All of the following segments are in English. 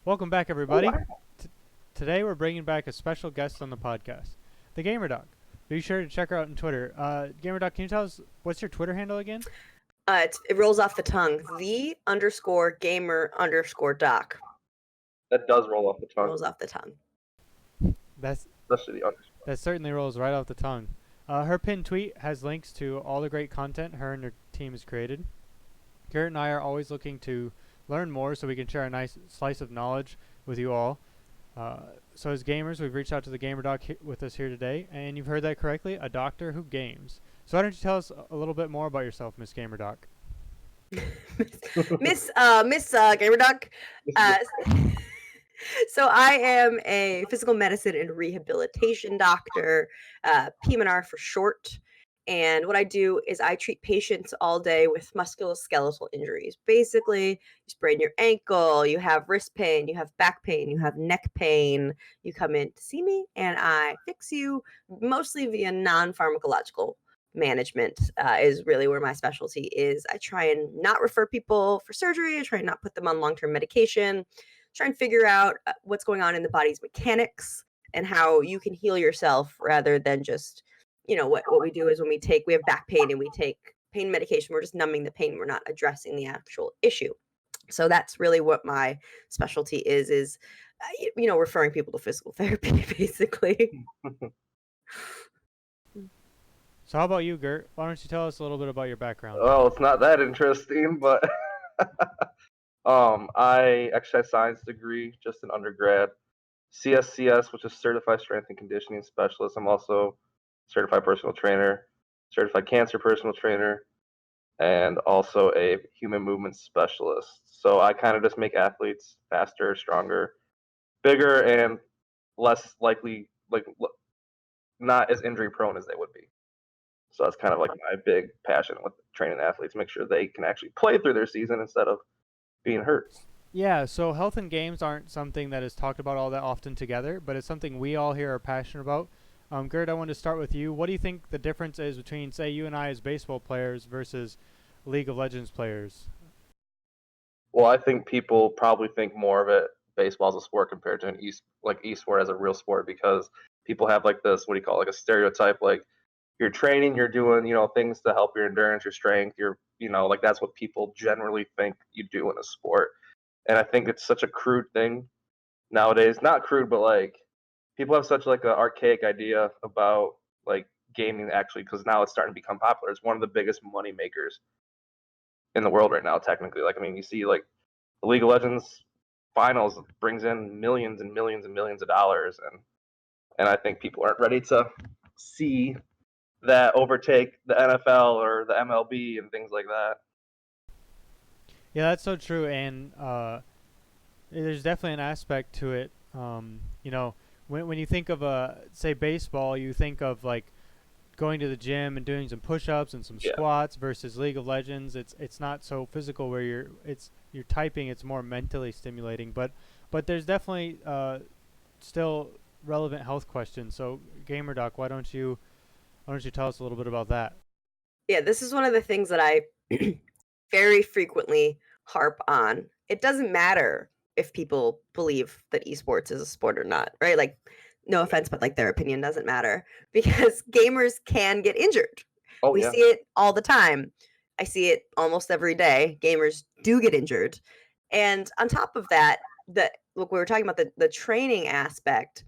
Welcome back, Oh, everybody. wow. Today we're bringing back a special guest on the podcast, the Gamer Dog. Be sure to check her out on Twitter. Gamer Dog, can you tell us what's your Twitter handle again? It rolls off the tongue. The_gamer_doc That does roll off the tongue, rolls off the tongue. That's especially the underscore. that certainly rolls right off the tongue. Her pinned tweet has links to all the great content her and her team has created. Gurt and I are always looking to learn more so we can share a nice slice of knowledge with you all. So as gamers, we've reached out to the Gamer Doc with us here today, and you've heard that correctly, a doctor who games. So why don't you tell us a little bit more about yourself, Miss Gamer Doc? Miss Gamer Doc. So I am a physical medicine and rehabilitation doctor, PM&R for short. And what I do is I treat patients all day with musculoskeletal injuries. Basically, you sprain your ankle, you have wrist pain, you have back pain, you have neck pain. You come in to see me, and I fix you mostly via non-pharmacological management. Is really where my specialty is. I try and not refer people for surgery. I try and not put them on long-term medication. Try and figure out what's going on in the body's mechanics and how you can heal yourself rather than just, what we do is when we have back pain and we take pain medication, we're just numbing the pain. We're not addressing the actual issue. So that's really what my specialty is referring people to physical therapy, basically. So how about you, Gert? Why don't you tell us a little bit about your background? Well, it's not that interesting, but I exercise science degree, just an undergrad. CSCS, which is Certified Strength and Conditioning Specialist. I'm also certified personal trainer, certified cancer personal trainer, and also a human movement specialist. So I kind of just make athletes faster, stronger, bigger, and less likely, not as injury prone as they would be. So that's kind of like my big passion with training athletes, make sure they can actually play through their season instead of being hurt. Yeah, so health and games aren't something that is talked about all that often together, but it's something we all here are passionate about. Gert, I wanted to start with you. What do you think the difference is between, say, you and I as baseball players versus League of Legends players? Well, I think people probably think more of it baseball as a sport compared to an e-sport as a real sport, because people have like this, what do you call it, like a stereotype, like you're training, you're doing, things to help your endurance, your strength, like that's what people generally think you do in a sport. And I think it's such a crude thing nowadays. Not crude, but like people have such like an archaic idea about like gaming actually, because now it's starting to become popular. It's one of the biggest money makers in the world right now, technically. Like, I mean, you see like the League of Legends finals brings in millions and millions and millions of dollars, and I think people aren't ready to see that overtake the NFL or the MLB and things like that. Yeah, that's so true, and there's definitely an aspect to it. When you think of say baseball, you think of like going to the gym and doing some push-ups and some Yeah. squats versus League of Legends. It's not so physical where you're typing. It's more mentally stimulating, but there's definitely still relevant health questions. So Gamer Doc, why don't you tell us a little bit about that? Yeah, this is one of the things that I very frequently harp on. It doesn't matter if people believe that esports is a sport or not, right? Like, no offense, but like their opinion doesn't matter because gamers can get injured. Oh We yeah. see it all the time. I see it almost every day. Gamers do get injured. And on top of that, look, we were talking about the training aspect.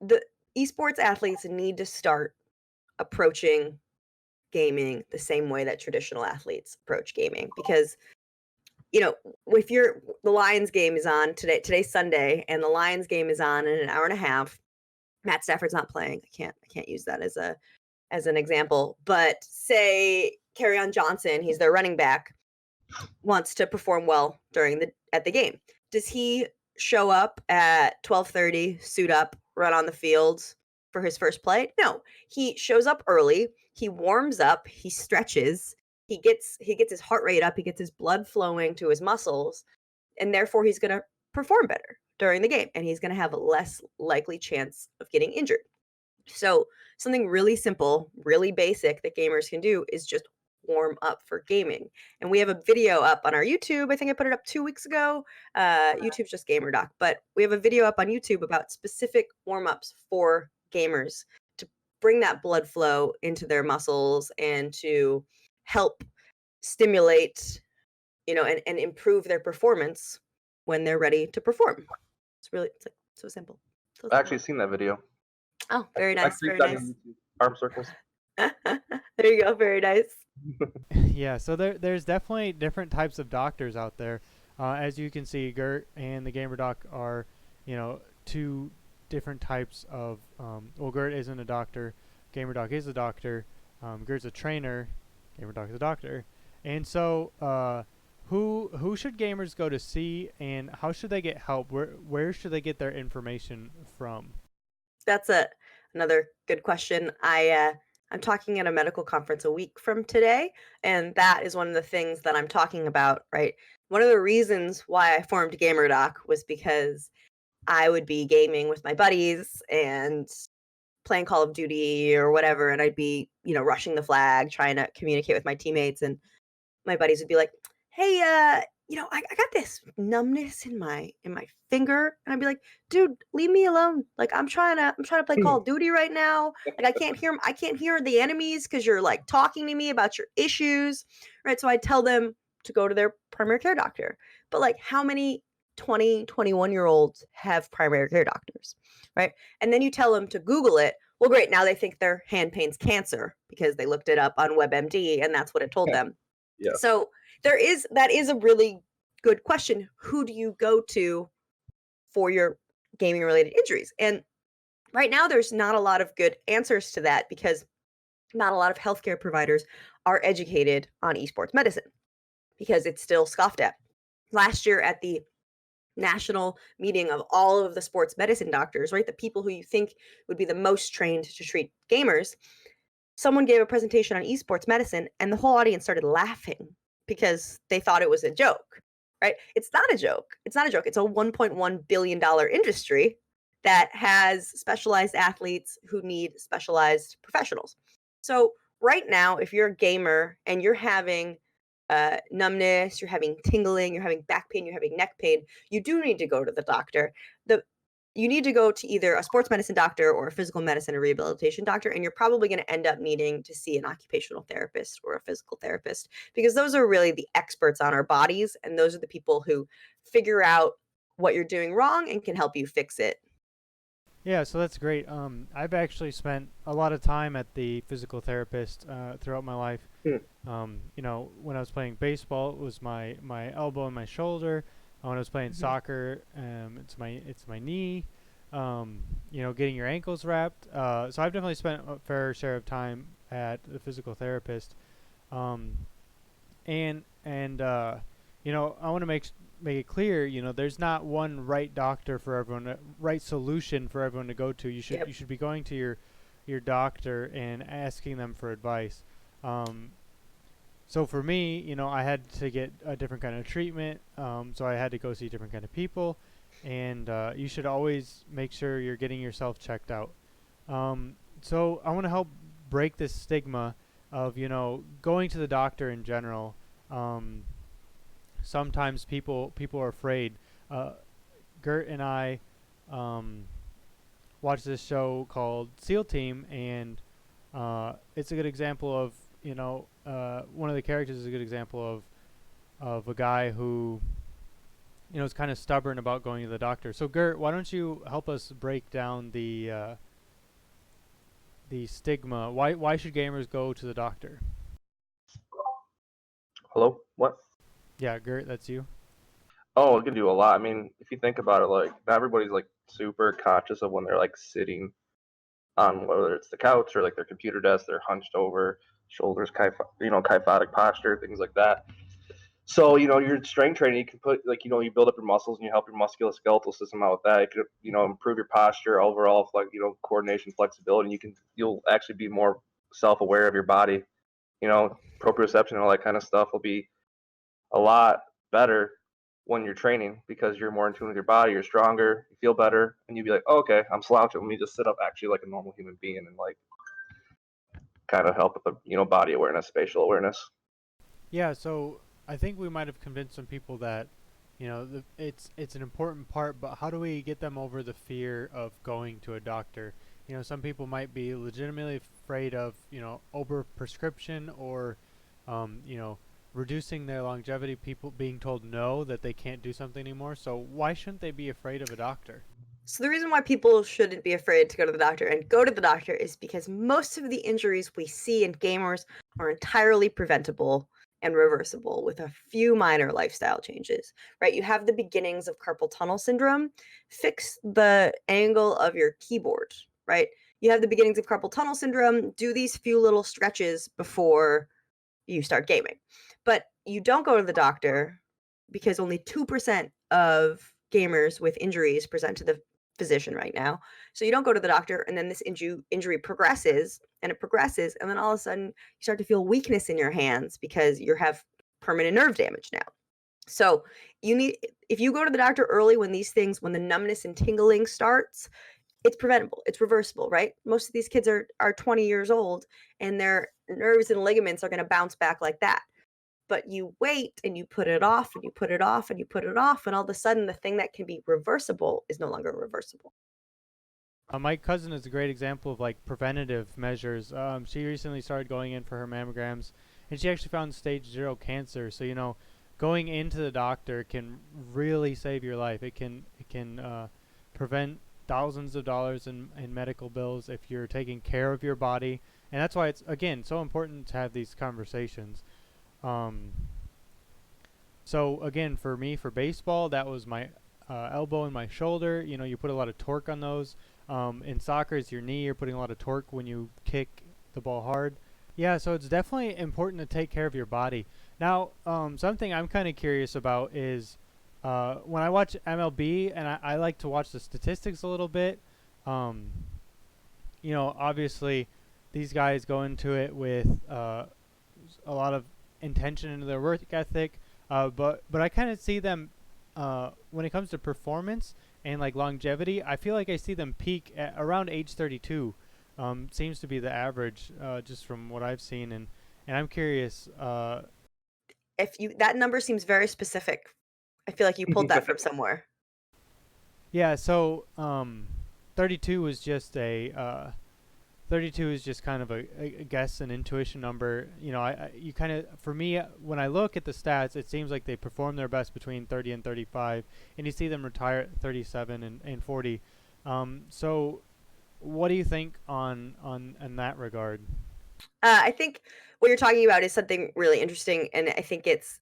The esports athletes need to start approaching gaming the same way that traditional athletes approach gaming, because if the Lions game is on today's Sunday, and the Lions game is on in an hour and a half, Matt Stafford's not playing. I can't use that as an example, but say Kerryon Johnson, he's their running back, wants to perform well at the game. Does he show up at 12:30, suit up, run on the field for his first play? No. He shows up early, he warms up, he stretches, he gets his heart rate up, he gets his blood flowing to his muscles, and therefore he's going to perform better during the game, and he's going to have a less likely chance of getting injured. So something really simple, really basic that gamers can do is just warm up for gaming. And we have a video up on our YouTube. I think I put it up 2 weeks ago. YouTube's just GamerDoc, but we have a video up on YouTube about specific warm ups for gamers to bring that blood flow into their muscles and to help stimulate, and improve their performance when they're ready to perform. It's like so simple. So I've actually seen that video. Oh, very nice. Very that nice. Arm circles. There you go. Very nice. Yeah, so there's definitely different types of doctors out there. As you can see, Gurt and the Gamer Doc are, two different types of. Well, Gurt isn't a doctor. Gamer Doc is a doctor. Gurt's a trainer. Gamer Doc is a doctor. And so, who should gamers go to see, and how should they get help? Where should they get their information from? That's another good question. I'm talking at a medical conference a week from today, and that is one of the things that I'm talking about, right? One of the reasons why I formed GamerDoc was because I would be gaming with my buddies and playing Call of Duty or whatever, and I'd be, rushing the flag, trying to communicate with my teammates, and my buddies would be like, "Hey, I got this numbness in my finger," and I'd be like, "Dude, leave me alone. Like, I'm trying to play Call of Duty right now. Like, I can't hear the enemies because you're like talking to me about your issues, right?" So I tell them to go to their primary care doctor. But like, how many 20, 21-year-olds have primary care doctors, right? And then you tell them to Google it. Well, great. Now they think their hand pain's cancer because they looked it up on WebMD and that's what it told them. Yeah. So that is a really good question. Who do you go to for your gaming related injuries? And right now there's not a lot of good answers to that because not a lot of healthcare providers are educated on esports medicine because it's still scoffed at. Last year at the national meeting of all of the sports medicine doctors, right? The people who you think would be the most trained to treat gamers, someone gave a presentation on esports medicine and the whole audience started laughing because they thought it was a joke, right? It's not a joke. It's not a joke. It's a $1.1 billion industry that has specialized athletes who need specialized professionals. So right now, if you're a gamer and you're having numbness, you're having tingling, you're having back pain, you're having neck pain, you do need to go to the doctor. You need to go to either a sports medicine doctor or a physical medicine or rehabilitation doctor, and you're probably going to end up needing to see an occupational therapist or a physical therapist because those are really the experts on our bodies, and those are the people who figure out what you're doing wrong and can help you fix it. Yeah, so that's great. I've actually spent a lot of time at the physical therapist throughout my life. When I was playing baseball, it was my elbow and my shoulder. When I was playing soccer, it's my knee. Getting your ankles wrapped. So I've definitely spent a fair share of time at the physical therapist. I want to make it clear, there's not one right doctor for everyone, right solution for everyone to go to. You should be going to your doctor and asking them for advice. So for me, I had to get a different kind of treatment. So I had to go see different kind of people, and you should always make sure you're getting yourself checked out. So I want to help break this stigma of going to the doctor in general. Sometimes people are afraid. Gurt and I watched this show called SEAL Team, and it's a good example of one of the characters is a good example of a guy who is kind of stubborn about going to the doctor. So Gurt, why don't you help us break down the stigma? Why should gamers go to the doctor? Hello? What? Yeah, Gurt, that's you. Oh, it can do a lot. I mean, if you think about it, like, not everybody's like super conscious of when they're like sitting on whether it's the couch or like their computer desk, they're hunched over, shoulders, kyphotic posture, things like that. So, your strength training, you can put like, you build up your muscles and you help your musculoskeletal system out with that. It could, improve your posture, overall, like, coordination, flexibility. And you'll actually be more self-aware of your body. Proprioception and all that kind of stuff will be a lot better when you're training because you're more in tune with your body, you're stronger, you feel better, and you'd be like, oh, okay, I'm slouching. Let me just sit up actually like a normal human being and like kind of help with the body awareness, spatial awareness. Yeah, so I think we might have convinced some people that, it's an important part, but how do we get them over the fear of going to a doctor? Some people might be legitimately afraid of, over prescription or, reducing their longevity, people being told no, that they can't do something anymore. So why shouldn't they be afraid of a doctor? So the reason why people shouldn't be afraid to go to the doctor and go to the doctor is because most of the injuries we see in gamers are entirely preventable and reversible with a few minor lifestyle changes, right? You have the beginnings of carpal tunnel syndrome, fix the angle of your keyboard, right? You have the beginnings of carpal tunnel syndrome, do these few little stretches before you start gaming. But you don't go to the doctor because only 2% of gamers with injuries present to the physician right now. So you don't go to the doctor, and then this injury progresses, and then all of a sudden you start to feel weakness in your hands because you have permanent nerve damage now. So if you go to the doctor early when the numbness and tingling starts, it's preventable, it's reversible, right? Most of these kids are 20 years old, and their nerves and ligaments are going to bounce back like that. But you wait and you put it off and you put it off and you put it off, and all of a sudden the thing that can be reversible is no longer reversible. My cousin is a great example of like preventative measures. She recently started going in for her mammograms, and she actually found stage 0 cancer. So going into the doctor can really save your life. It can prevent thousands of dollars in medical bills if you're taking care of your body, and that's why it's again so important to have these conversations. So again, for me, for baseball, that was my elbow and my shoulder. You put a lot of torque on those. In soccer, it's your knee. You're putting a lot of torque when you kick the ball hard. Yeah, so it's definitely important to take care of your body. Now, something I'm kind of curious about is when I watch MLB, and I like to watch the statistics a little bit. Obviously, these guys go into it with a lot of intention into their work ethic, but I kind of see them when it comes to performance and like longevity. I feel like I see them peak at around age 32. Seems to be the average, just from what I've seen, and I'm curious. That number seems very specific. I feel like you pulled that from somewhere. Yeah, so 32 is just a 32 is just kind of a guess, an intuition number. You kind of, for me, when I look at the stats, it seems like they perform their best between 30 and 35, and you see them retire at 37 and 40. So what do you think on that regard? I think what you're talking about is something really interesting, and I think it's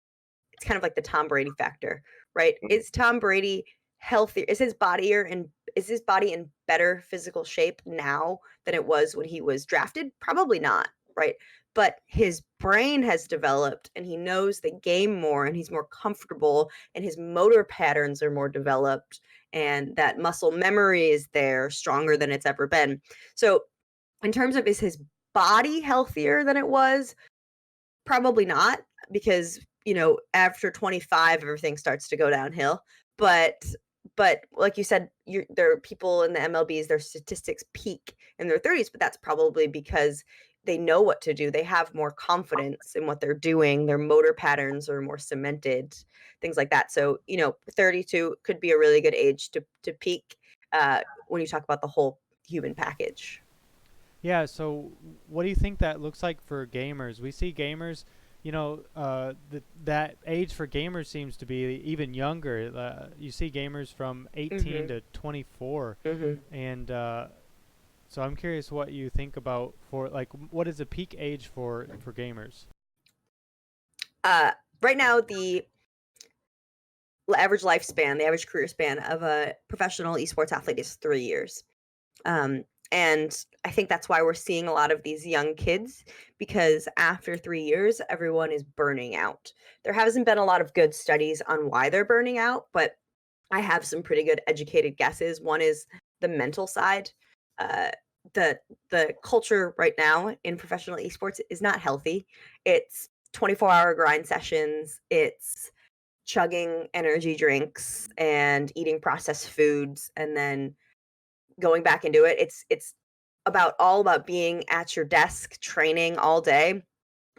kind of like the Tom Brady factor, right? Is Tom Brady healthier? Is his body in better physical shape now than it was when he was drafted? Probably not, right? But his brain has developed, and he knows the game more, and he's more comfortable, and his motor patterns are more developed, and that muscle memory is there, stronger than it's ever been. So in terms of, is his body healthier than it was? Probably not, because after 25 everything starts to go downhill. But like you said, there are people in the MLBs, their statistics peak in their 30s, but that's probably because they know what to do. They have more confidence in what they're doing. Their motor patterns are more cemented, things like that. So 32 could be a really good age to peak when you talk about the whole human package. Yeah, so what do you think that looks like for gamers? We see gamers, that age for gamers seems to be even younger. You see gamers from 18 to 24. And so I'm curious what you think about what is the peak age for gamers? Right now, the average lifespan, the average career span of a professional esports athlete is 3 years. And I think that's why we're seeing a lot of these young kids, because after 3 years, everyone is burning out. There hasn't been a lot of good studies on why they're burning out, but I have some pretty good educated guesses. One is the mental side. The culture right now in professional esports is not healthy. It's 24-hour grind sessions. It's chugging energy drinks and eating processed foods and then going back into it. It's all about being at your desk training all day.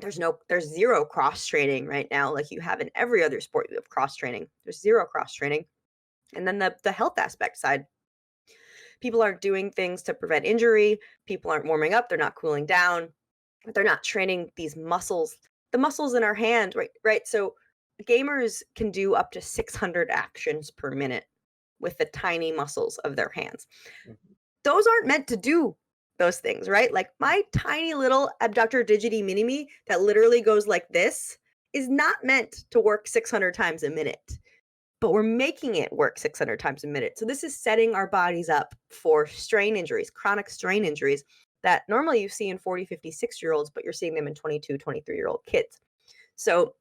There's zero cross training right now. Like you have in every other sport, you have cross training. There's zero cross training. And then the health aspect side, people aren't doing things to prevent injury. People aren't warming up. They're not cooling down. They're not training these muscles, the muscles in our hand, right? So gamers can do up to 600 actions per minute with the tiny muscles of their hands. Those aren't meant to do those things, right? Like my tiny little abductor digiti mini me that literally goes like this is not meant to work 600 times a minute, but we're making it work 600 times a minute. So this is setting our bodies up for strain injuries, chronic strain injuries that normally you see in 40, 50, 60-year-olds, but you're seeing them in 22, 23-year-old kids. So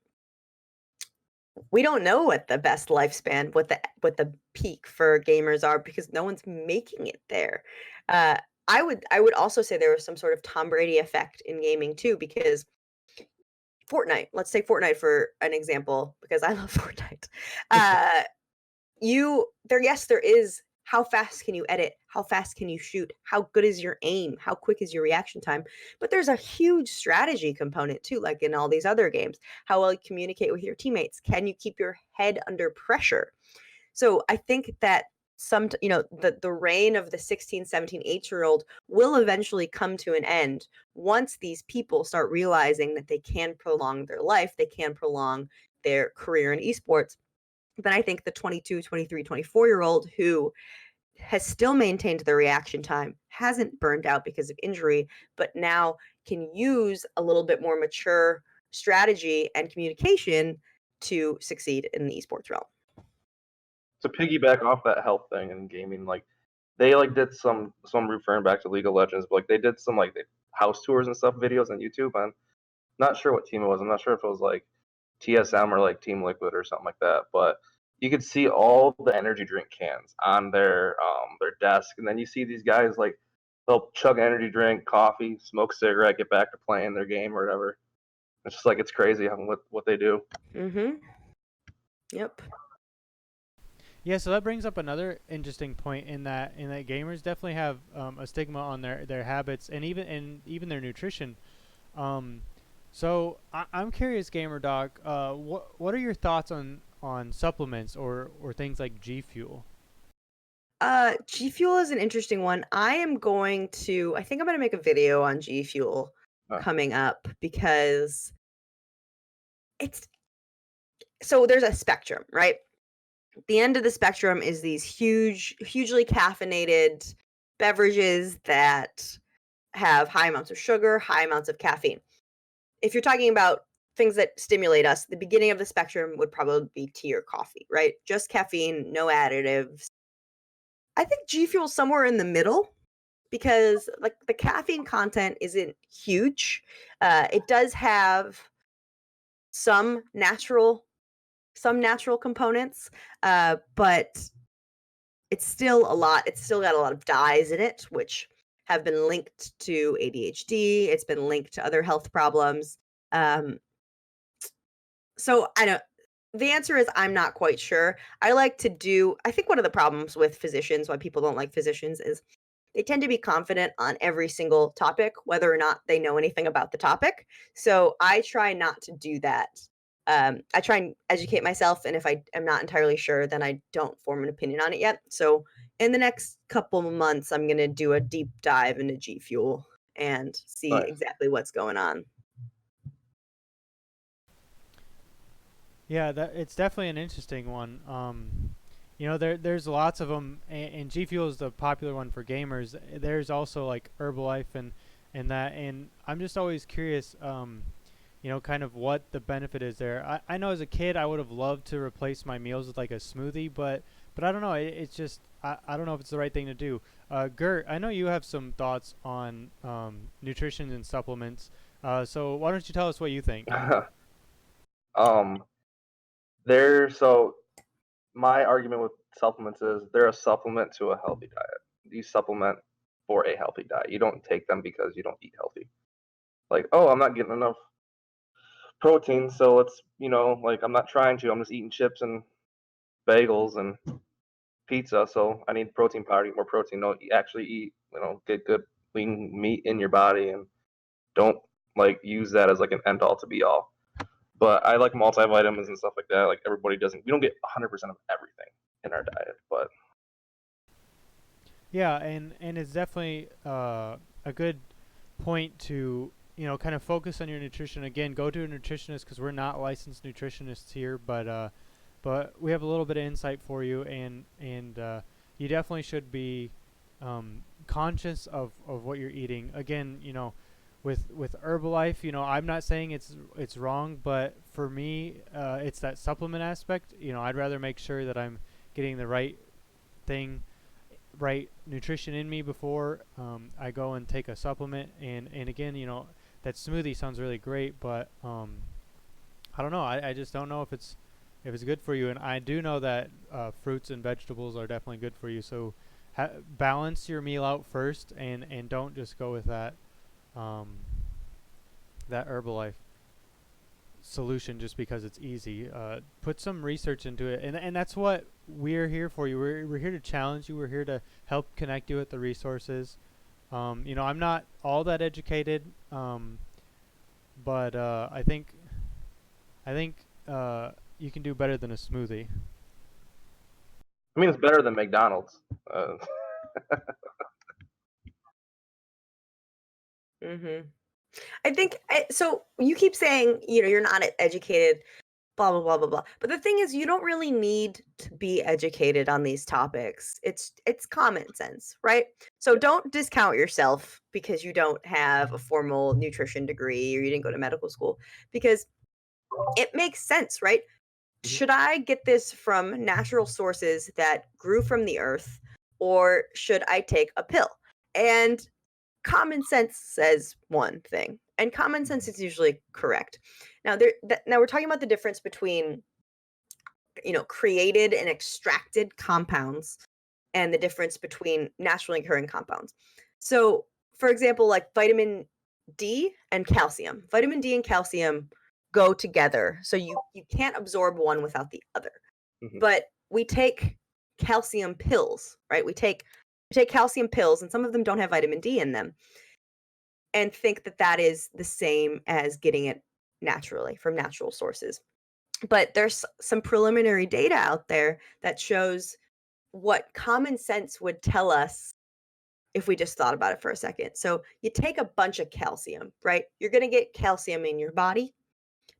we don't know what the best lifespan, what the peak for gamers are, because no one's making it there. I would also say there was some sort of Tom Brady effect in gaming too, because Fortnite, let's take Fortnite for an example, because I love Fortnite. There is how fast can you edit? How fast can you shoot? How good is your aim? How quick is your reaction time? But there's a huge strategy component too, like in all these other games. How well you communicate with your teammates? Can you keep your head under pressure? So I think that the reign of the 16, 17, 8-year-old will eventually come to an end once these people start realizing that they can prolong their life, they can prolong their career in esports. Then I think the 22, 23, 24-year-old who has still maintained the reaction time, hasn't burned out because of injury, but now can use a little bit more mature strategy and communication to succeed in the esports realm. To piggyback off that health thing in gaming, like they like did some referring back to League of Legends, but like they did some like house tours and stuff videos on YouTube. I'm not sure what team it was. I'm not sure if it was like TSM or like Team Liquid or something like that, but you could see all the energy drink cans on their desk, and then you see these guys like they'll chug energy drink, coffee, smoke a cigarette, get back to playing their game or whatever. It's just like it's crazy what they do. Yep. Yeah, so that brings up another interesting point in that gamers definitely have a stigma on their habits and even their nutrition. So I'm curious, Gamer Dog. What are your thoughts on supplements or things like G Fuel? G Fuel is an interesting one. I think I'm going to make a video on G Fuel coming up, because there's a spectrum, right? The end of the spectrum is these hugely caffeinated beverages that have high amounts of sugar, high amounts of caffeine. If you're talking about things that stimulate us, the beginning of the spectrum would probably be tea or coffee, right? Just caffeine, no additives. I think G Fuel's somewhere in the middle, because like the caffeine content isn't huge. It does have some natural components, but it's still a lot. It's still got a lot of dyes in it, which have been linked to ADHD. It's been linked to other health problems. So I don't. The answer is I'm not quite sure. I think one of the problems with physicians, why people don't like physicians, is they tend to be confident on every single topic, whether or not they know anything about the topic. So I try not to do that. I try and educate myself, and if I am not entirely sure, then I don't form an opinion on it yet. So in the next couple of months, I'm going to do a deep dive into G Fuel and see exactly what's going on. Yeah, it's definitely an interesting one. There's lots of them, and G Fuel is the popular one for gamers. There's also like Herbalife and that, and I'm just always curious, kind of what the benefit is there. I know as a kid I would have loved to replace my meals with like a smoothie, but I don't know. It's just I don't know if it's the right thing to do. Gurt, I know you have some thoughts on nutrition and supplements. So why don't you tell us what you think? My argument with supplements is they're a supplement to a healthy diet. You supplement for a healthy diet. You don't take them because you don't eat healthy. Like, oh, I'm not getting enough protein, so let's, I'm not trying to. I'm just eating chips and bagels and pizza, so I need protein powder, eat more protein. No, actually eat, get good clean meat in your body, and don't like use that as like an end all to be all. But I like multivitamins and stuff like that. Like everybody doesn't. We don't get 100% of everything in our diet, but Yeah, and it's definitely a good point to kind of focus on your nutrition. Again, go to a nutritionist because we're not licensed nutritionists here, but we have a little bit of insight for you, and you definitely should be conscious of what you're eating. Again, with Herbalife, I'm not saying it's wrong, but for me, it's that supplement aspect. I'd rather make sure that I'm getting the right thing, right nutrition in me before I go and take a supplement. And again, that smoothie sounds really great, but I don't know. I just don't know if it's good for you. And I do know that fruits and vegetables are definitely good for you. So balance your meal out first, and don't just go with that Herbalife solution just because it's easy. Put some research into it, and that's what we're here for you. We're here to challenge you. We're here to help connect you with the resources. I'm not all that educated, but I think you can do better than a smoothie. I mean, it's better than McDonald's. Mm-hmm. I think so. You keep saying you're not educated, blah blah blah blah blah. But the thing is, you don't really need to be educated on these topics. It's common sense, right? So don't discount yourself because you don't have a formal nutrition degree or you didn't go to medical school, because it makes sense, right? Should I get this from natural sources that grew from the earth, or should I take a pill? And common sense says one thing, and common sense is usually correct. Now, now we're talking about the difference between created and extracted compounds, and the difference between naturally occurring compounds. So, for example, like vitamin D and calcium. Vitamin D and calcium go together, so you can't absorb one without the other. Mhm. But we take calcium pills, right? We take calcium pills, and some of them don't have vitamin D in them, and think that that is the same as getting it naturally from natural sources. But there's some preliminary data out there that shows what common sense would tell us if we just thought about it for a second. So you take a bunch of calcium, right? You're going to get calcium in your body,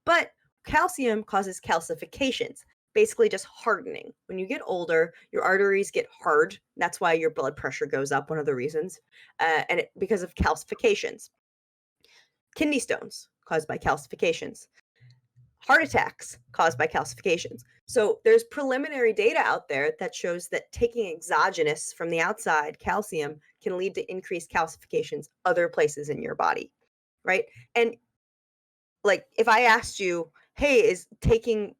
but calcium causes calcifications, basically just hardening. When you get older, your arteries get hard. That's why your blood pressure goes up, one of the reasons, because of calcifications. Kidney stones caused by calcifications. Heart attacks caused by calcifications. So there's preliminary data out there that shows that taking exogenous from the outside calcium can lead to increased calcifications other places in your body, right? And like if I asked you, hey, is taking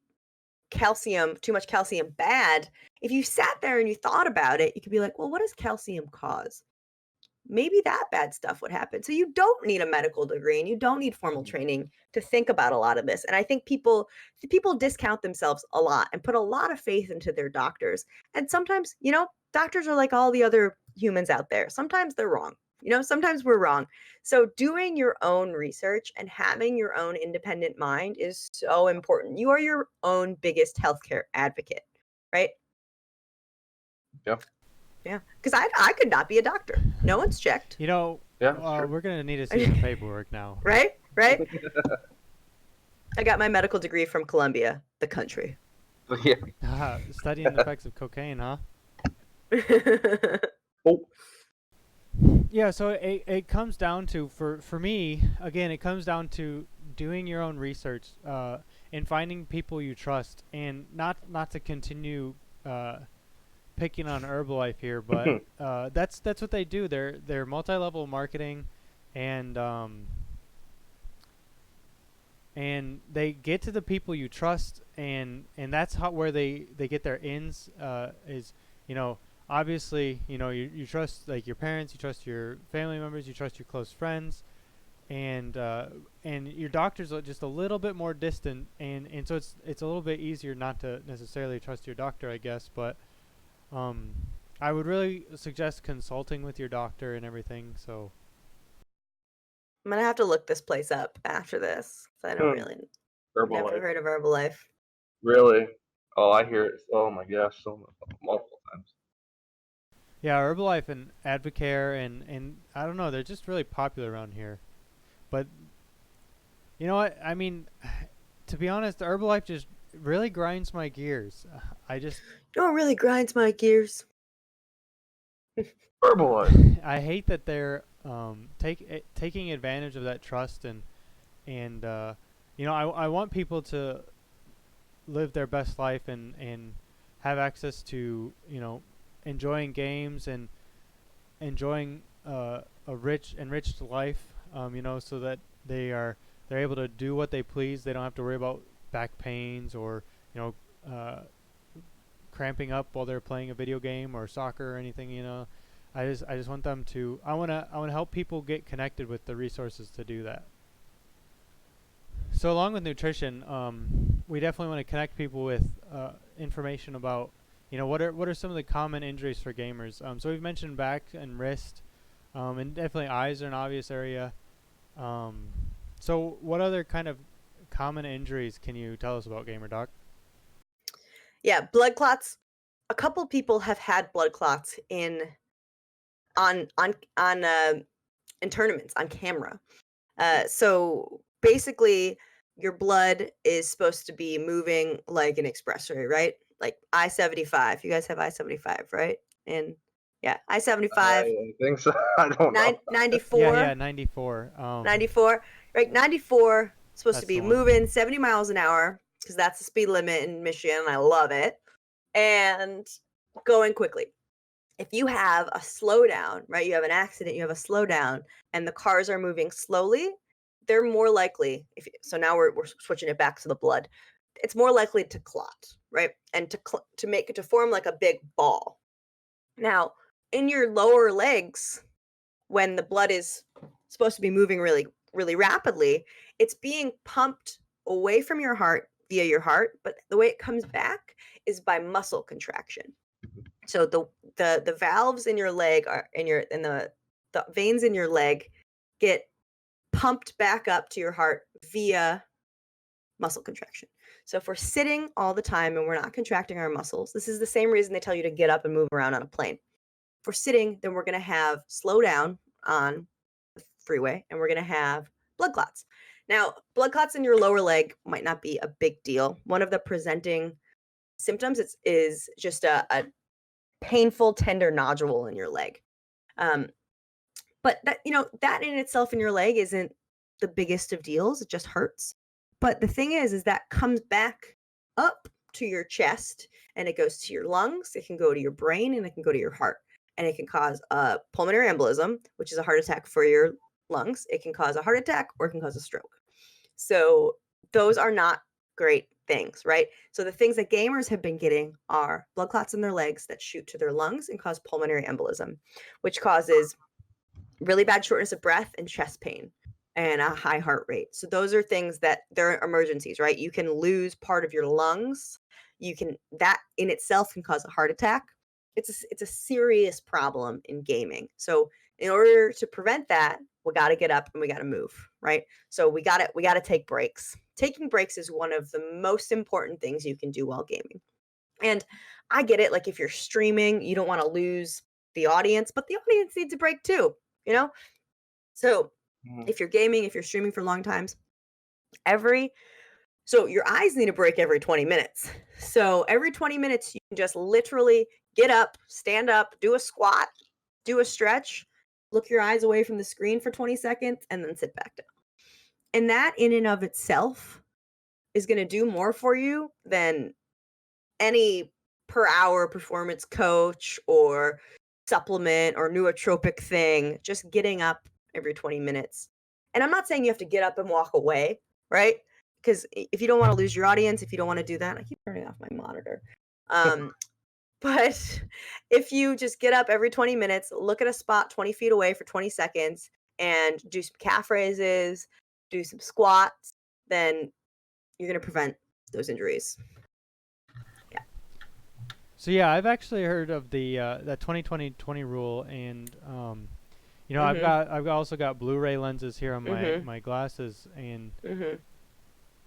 too much calcium bad? If you sat there and you thought about it, you could be like, well, what does calcium cause? Maybe that bad stuff would happen. So you don't need a medical degree and you don't need formal training to think about a lot of this. And I think people discount themselves a lot and put a lot of faith into their doctors. And sometimes, doctors are like all the other humans out there. Sometimes they're wrong. Sometimes we're wrong. So doing your own research and having your own independent mind is so important. You are your own biggest healthcare advocate, right? Yeah. Yeah, because I could not be a doctor. No one's checked. Yeah, sure. We're going to need to see some paperwork now. Right? I got my medical degree from Columbia, the country. Yeah. Studying the effects of cocaine, huh? Oh. Yeah, so it comes down to, for me, again, it comes down to doing your own research and finding people you trust, and not to continue picking on Herbalife here, but that's what they do. They're multi-level marketing, and they get to the people you trust, and that's where they get their ins is, obviously, you trust like your parents, you trust your family members, you trust your close friends, and your doctor's just a little bit more distant, and so it's a little bit easier not to necessarily trust your doctor, I guess, but I would really suggest consulting with your doctor and everything. So I'm gonna have to look this place up after this. 'Cause I don't really never Herbalife. heard of Herbalife. Really? Oh, I hear it. Oh my gosh, multiple times. Yeah, Herbalife and Advocare and I don't know, they're just really popular around here. But you know what? I mean, to be honest, Herbalife just really grinds my gears. I just You know what really grinds my gears? Herbalife. I hate that they're taking advantage of that trust and you know I want people to live their best life and have access to enjoying games and enjoying a enriched life, so that they're able to do what they please. They don't have to worry about back pains or cramping up while they're playing a video game or soccer or anything. I just want them to. I wanna help people get connected with the resources to do that. So along with nutrition, we definitely want to connect people with information about, what are some of the common injuries for gamers. So we've mentioned back and wrist, and definitely eyes are an obvious area. So what other kind of common injuries can you tell us about, Gamer Doc? Yeah, blood clots. A couple people have had blood clots on in tournaments on camera. So basically, your blood is supposed to be moving like an expressway, right? Like I-75. You guys have I-75, right? And yeah, I-75, I think so. I don't know. 94, Yeah, 94. 94, right? 94 supposed to That's be the one. moving 70 miles an hour because that's the speed limit in Michigan. I love it. And going quickly. If you have a slowdown, right? You have an accident, you have a slowdown, and the cars are moving slowly, they're more likely. So now we're switching it back to the blood. It's more likely to clot, right? And to make it to form like a big ball. Now, in your lower legs, when the blood is supposed to be moving really, really rapidly, it's being pumped away from your heart via your heart, but the way it comes back is by muscle contraction. So the valves in your leg are the veins in your leg get pumped back up to your heart via muscle contraction. So if we're sitting all the time and we're not contracting our muscles, this is the same reason they tell you to get up and move around on a plane. If we're sitting, then we're going to have slow down on the freeway and we're going to have blood clots. Now, blood clots in your lower leg might not be a big deal. One of the presenting symptoms is just a painful, tender nodule in your leg. But that in itself in your leg isn't the biggest of deals. It just hurts. But the thing is that comes back up to your chest and it goes to your lungs. It can go to your brain and it can go to your heart. And it can cause a pulmonary embolism, which is a heart attack for your lungs. It can cause a heart attack or it can cause a stroke. So those are not great things, right? So the things that gamers have been getting are blood clots in their legs that shoot to their lungs and cause pulmonary embolism, which causes really bad shortness of breath and chest pain and a high heart rate. So those are things that they're emergencies, right? You can lose part of your lungs. That in itself can cause a heart attack. It's a serious problem in gaming. So in order to prevent that, we got to get up and we got to move, right? So we got to take breaks. Taking breaks is one of the most important things you can do while gaming. And I get it, like if you're streaming, you don't want to lose the audience, but the audience needs a break too, you know? So if you're gaming, if you're streaming for long times, so your eyes need a break every 20 minutes. So every 20 minutes, you can just literally get up, stand up, do a squat, do a stretch, look your eyes away from the screen for 20 seconds, and then sit back down. And that in and of itself is going to do more for you than any per hour performance coach or supplement or nootropic thing, just getting up every 20 minutes. And I'm not saying you have to get up and walk away, right? Because if you don't want to lose your audience, if you don't want to do that, I keep turning off my monitor. But if you just get up every 20 minutes, look at a spot 20 feet away for 20 seconds and do some calf raises, do some squats, then you're going to prevent those injuries. So yeah, I've actually heard of the 20-20-20 rule, and You know, I've also got Blu-ray lenses here on my glasses, and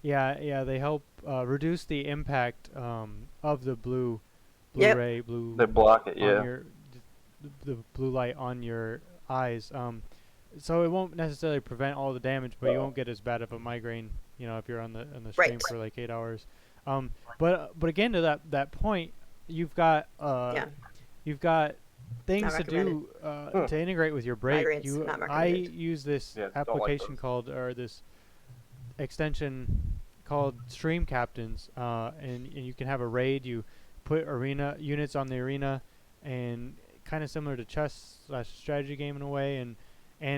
yeah, they help reduce the impact of the Blu-ray They block it, on yeah. the blue light on your eyes. So it won't necessarily prevent all the damage, but you won't get as bad of a migraine, you know, if you're on the stream for like 8 hours. But again, to that point, you've got things to do to integrate with your break. I use this application called, or this extension called Stream Captains, and you can have a raid. You put arena units on the arena, and kind of similar to chess/strategy game in a way, and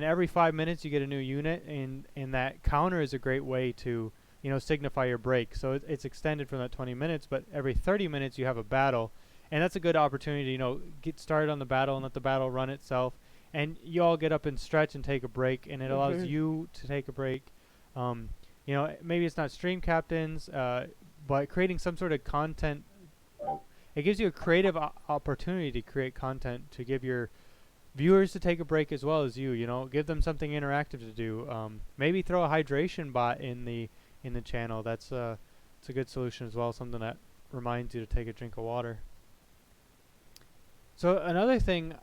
every 5 minutes you get a new unit, and that counter is a great way to, you know, signify your break. So it's extended from that 20 minutes, but every 30 minutes you have a battle, and that's a good opportunity to, you know, get started on the battle and let the battle run itself, and you all get up and stretch and take a break, and it allows you to take a break. You know, maybe it's not Stream Captains, but creating some sort of content. It gives you a creative opportunity to create content to give your viewers to take a break as well as you. You know, give them something interactive to do. Maybe throw a hydration bot in the channel. It's a good solution as well. Something that reminds you to take a drink of water. So another thing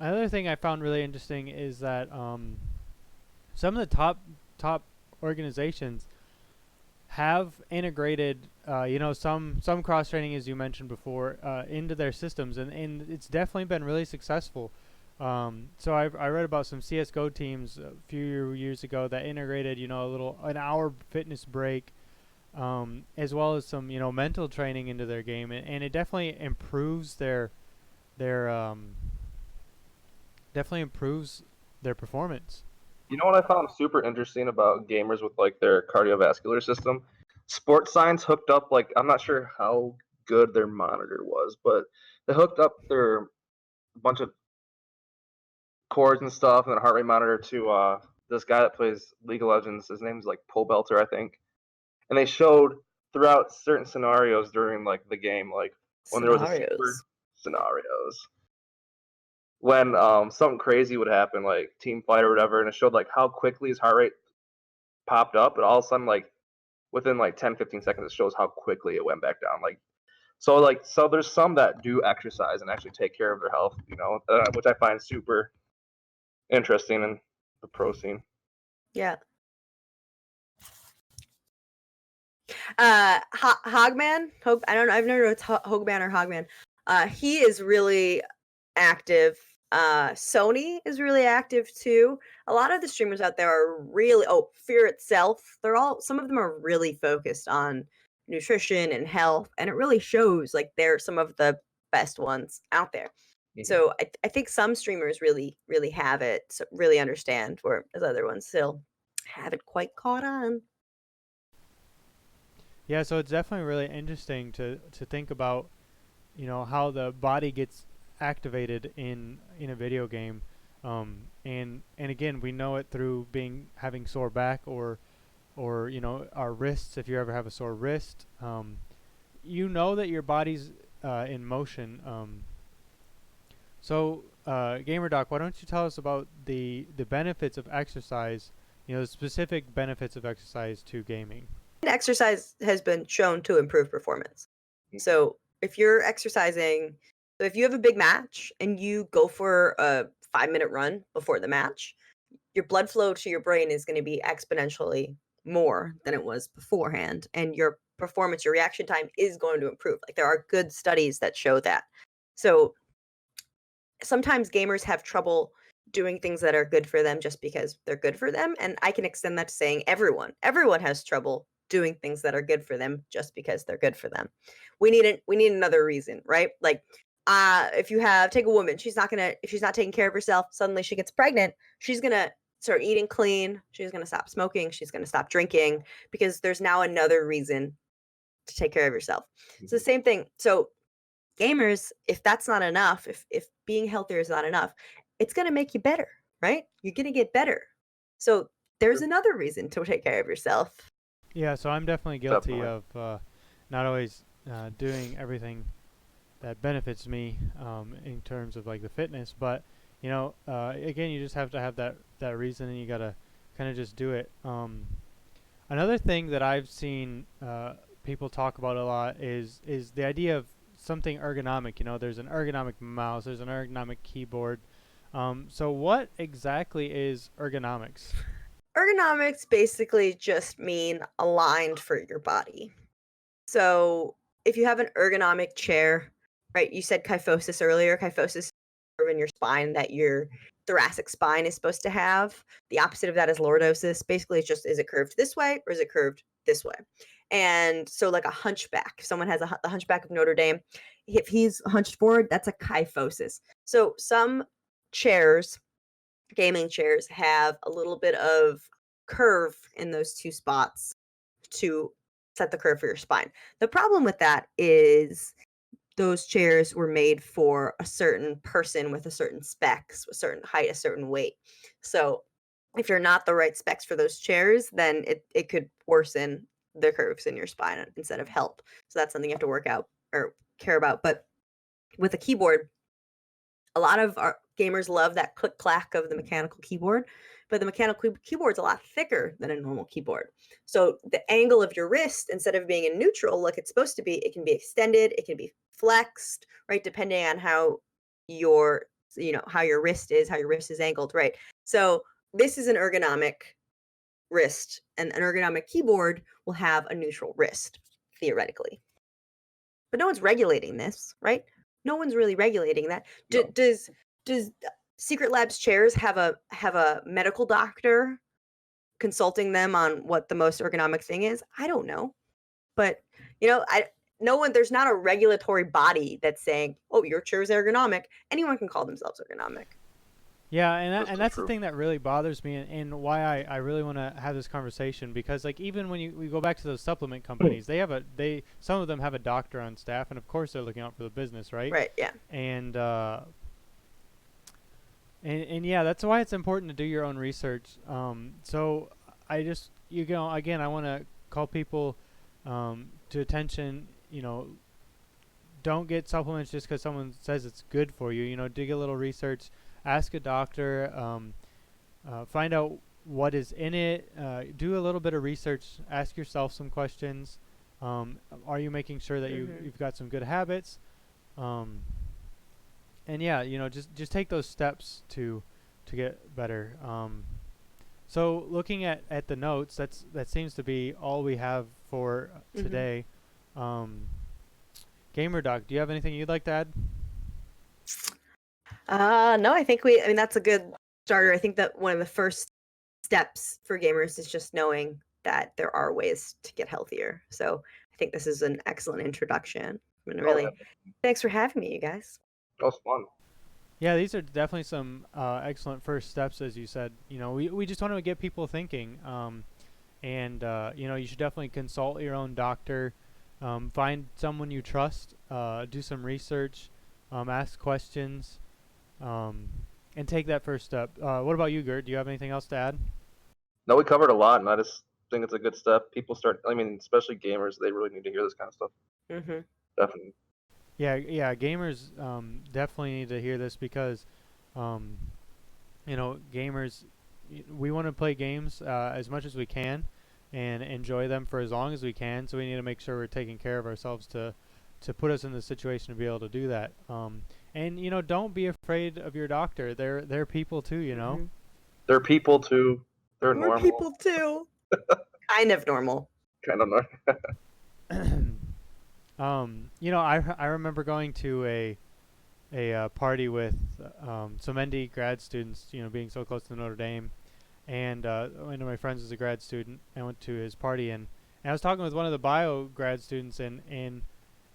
I found really interesting is that some of the top organizations have integrated, you know, some cross training, as you mentioned before, into their systems, and it's definitely been really successful. So I read about some CS:GO teams a few years ago that integrated, you know, an hour fitness break, as well as some, you know, mental training into their game, and it definitely improves their performance. You know what I found super interesting about gamers with like their cardiovascular system? Sports Science hooked up, like, I'm not sure how good their monitor was, but they hooked up their bunch of cords and stuff and a heart rate monitor to this guy that plays League of Legends. His name's like Pole Belter, I think. And they showed throughout certain scenarios during like the game, like when there was a super scenarios, when something crazy would happen, like team fight or whatever, and it showed like how quickly his heart rate popped up, and all of a sudden, like within like 10-15 seconds, it shows how quickly it went back down. Like so there's some that do exercise and actually take care of their health, you know, which I find super interesting in the pro scene. Yeah. Hogman, I don't know, I've never known it's Hogman or Hogman. He is really active. Sony is really active too. A lot of the streamers out there are really, Fear itself, some of them are really focused on nutrition and health, and it really shows. Like, they're some of the best ones out there. So I think some streamers really have it, so really understand, whereas other ones still haven't quite caught on. Yeah, so it's definitely really interesting to think about, you know, how the body gets activated in a video game, and again, we know it through having sore back, or you know, our wrists. If you ever have a sore wrist, you know that your body's in motion. So Gamer Doc, why don't you tell us about the benefits of exercise, you know, the specific benefits of exercise to gaming? Exercise has been shown to improve performance. So if you're exercising, so if you have a big match and you go for a 5-minute run before the match, your blood flow to your brain is going to be exponentially more than it was beforehand, and your performance, your reaction time is going to improve. Like, there are good studies that show that. So sometimes gamers have trouble doing things that are good for them just because they're good for them, and I can extend that to saying everyone has trouble doing things that are good for them just because they're good for them. We need another reason, right? Like, if you take a woman, if she's not taking care of herself, suddenly she gets pregnant, she's gonna start eating clean, she's gonna stop smoking, she's gonna stop drinking, because there's now another reason to take care of yourself. It's the same thing. So gamers, if that's not enough, if being healthier is not enough, it's gonna make you better, right? You're gonna get better. So there's another reason to take care of yourself. Yeah, so I'm definitely guilty of not always doing everything that benefits me in terms of like the fitness, but Again, you just have to have that reason, and you gotta kind of just do it. Another thing that I've seen people talk about a lot is the idea of something ergonomic. There's an ergonomic mouse, there's an ergonomic keyboard. So what exactly is ergonomics? Ergonomics basically just mean aligned for your body. So if you have an ergonomic chair, right? You said kyphosis earlier. Kyphosis is in your spine that your thoracic spine is supposed to have. The opposite of that is lordosis. Basically, it's just, is it curved this way or is it curved this way? And so, like a hunchback, if someone has the hunchback of Notre Dame, if he's hunched forward, that's a kyphosis. So some chairs, gaming chairs, have a little bit of curve in those two spots to set the curve for your spine. The problem with that is those chairs were made for a certain person with a certain specs, a certain height, a certain weight. So if you're not the right specs for those chairs, then it could worsen the curves in your spine instead of help. So that's something you have to work out or care about. But with a keyboard, a lot of our gamers love that click clack of the mechanical keyboard, but the mechanical keyboard's a lot thicker than a normal keyboard. So the angle of your wrist, instead of being in neutral like it's supposed to be, it can be extended, it can be flexed, right? Depending on how your how your wrist is, angled, right? So this is an ergonomic wrist, and an ergonomic keyboard will have a neutral wrist, theoretically. But no one's regulating this, right? No one's really regulating that. No. Does Secret Labs chairs have a medical doctor consulting them on what the most ergonomic thing is? I don't know, but there's not a regulatory body that's saying, "Oh, your chair is ergonomic." Anyone can call themselves ergonomic. Yeah, and that's the true. thing that really bothers me, and why I really want to have this conversation, because like even when we go back to those supplement companies, some of them have a doctor on staff, and of course they're looking out for the business, right? Right, yeah. And yeah, that's why it's important to do your own research. So I just again, I want to call people to attention. Don't get supplements just because someone says it's good for you. Dig a little research, ask a doctor, find out what is in it, do a little bit of research, ask yourself some questions. Are you making sure that you've got some good habits? And yeah, just take those steps to get better. So looking at the notes, that seems to be all we have for today. Gamer Doc, do you have anything you'd like to add? No, I mean, that's a good starter. I think that one of the first steps for gamers is just knowing that there are ways to get healthier. So I think this is an excellent introduction. Thanks for having me, you guys. That was fun. Yeah, these are definitely some excellent first steps, as you said. We just want to get people thinking. And you should definitely consult your own doctor. Find someone you trust. Do some research. Ask questions. And take that first step. What about you, Gurt? Do you have anything else to add? No, we covered a lot, and I just think it's a good step. People especially gamers, they really need to hear this kind of stuff. Definitely. Yeah, gamers definitely need to hear this, because, gamers, we want to play games as much as we can and enjoy them for as long as we can. So we need to make sure we're taking care of ourselves to put us in the situation to be able to do that. And don't be afraid of your doctor. They're people too. They're people too. They're We're normal. people too. Kind of normal. Kind of normal. I remember going to a party with some ND grad students. Being so close to Notre Dame, and one of my friends is a grad student. I went to his party, and I was talking with one of the bio grad students, and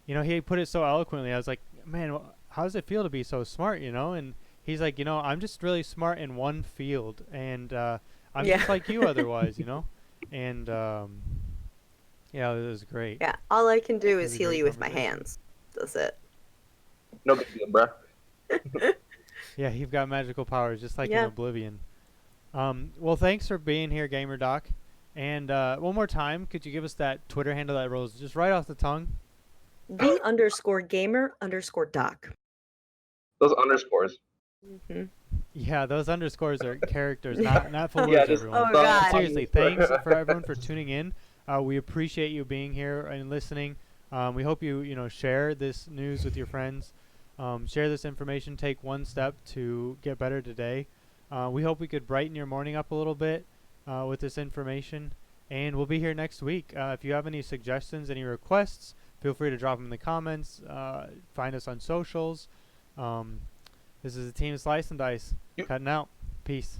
he put it so eloquently. I was like, man, how does it feel to be so smart? And he's like, I'm just really smart in one field, and I'm just like you otherwise, and yeah, it was great. Yeah, all I can do is heal you with my hands. That's it. No big deal, bro. Yeah, you've got magical powers, just like in Oblivion. Well, thanks for being here, Gamer Doc. And one more time, could you give us that Twitter handle that rolls just right off the tongue? The _gamer_doc. Those underscores. Hmm. Yeah, those underscores are characters, not full Yeah, words, just everyone. Oh, God. Seriously, thanks for everyone for tuning in. We appreciate you being here and listening. We hope you share this news with your friends. Share this information. Take one step to get better today. We hope we could brighten your morning up a little bit with this information. And we'll be here next week. If you have any suggestions, any requests, feel free to drop them in the comments. Find us on socials. This is the team Slice and Dice. Yep. Cutting out. Peace.